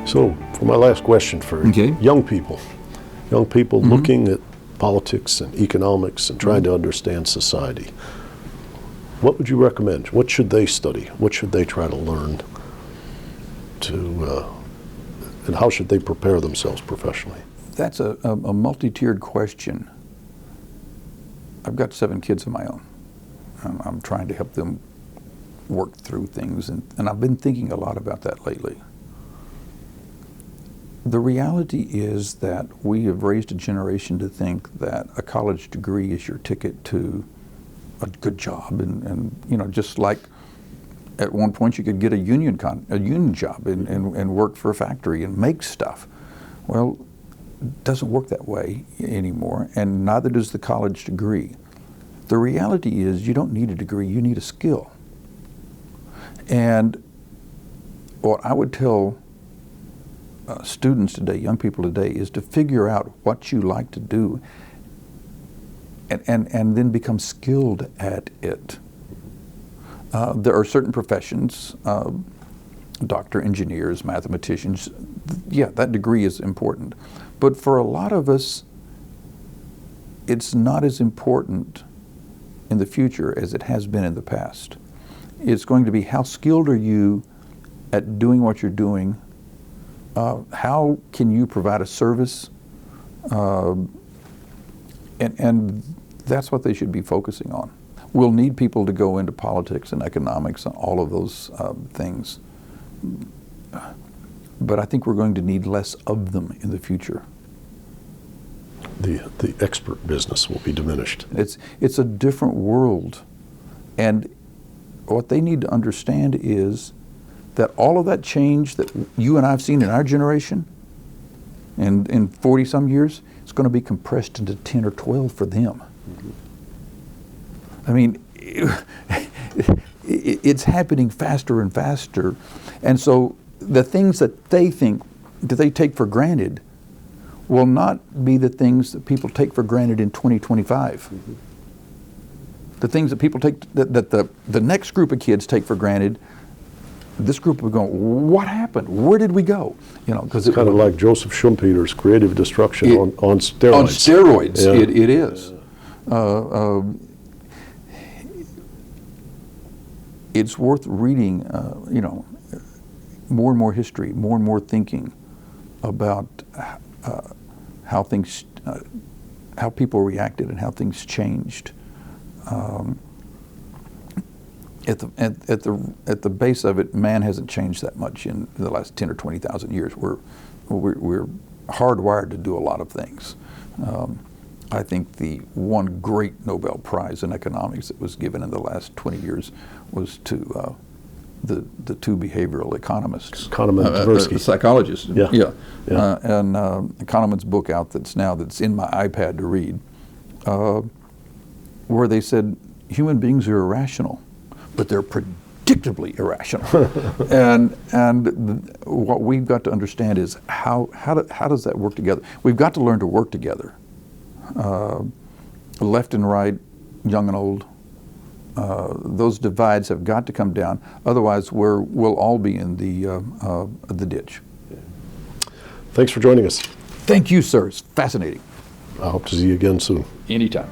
So, for my last question for young people looking at politics and economics and trying to understand society, what would you recommend? What should they study? What should they try to learn and how should they prepare themselves professionally? That's a multi-tiered question. I've got 7 kids of my own. I'm trying to help them work through things, and I've been thinking a lot about that lately. The reality is that we have raised a generation to think that a college degree is your ticket to a good job, and you know, just like at one point you could get a union job and work for a factory and make stuff. Well, it doesn't work that way anymore, and neither does the college degree. The reality is you don't need a degree, you need a skill. And what I would tell students today, young people today, is to figure out what you like to do and then become skilled at it. There are certain professions, doctor, engineers, mathematicians, yeah, that degree is important. But for a lot of us, it's not as important in the future as it has been in the past. It's going to be how skilled are you at doing what you're doing, how can you provide a service, and that's what they should be focusing on. We'll need people to go into politics and economics and all of those things, but I think we're going to need less of them in the future. The expert business will be diminished. It's a different world, and what they need to understand is that all of that change that you and I have seen in our generation and in 40-some years, it's going to be compressed into 10 or 12 for them. I mean, it's happening faster and faster, and so the things that they think, that they take for granted, will not be the things that people take for granted in 2025. The things that people take, that the next group of kids take for granted, this group will go, what happened? Where did we go? You know, because it's kind of like Joseph Schumpeter's creative destruction on steroids. On steroids, yeah. it is. It's worth reading, you know, more and more history, more and more thinking about how things, how people reacted and how things changed. At the base of it, man hasn't changed that much in the last 10 or 20,000 years. We're hardwired to do a lot of things. I think the one great Nobel Prize in economics that was given in the last 20 years was to the 2 behavioral economists, Kahneman and Tversky, psychologists. Yeah. And Kahneman's book out that's in my iPad to read, where they said human beings are irrational, but they're predictably irrational. and what we've got to understand is how does that work together? We've got to learn to work together, left and right, young and old. Those divides have got to come down. Otherwise, we'll all be in the ditch. Thanks for joining us. Thank you, sir. It's fascinating. I hope to see you again soon. Anytime.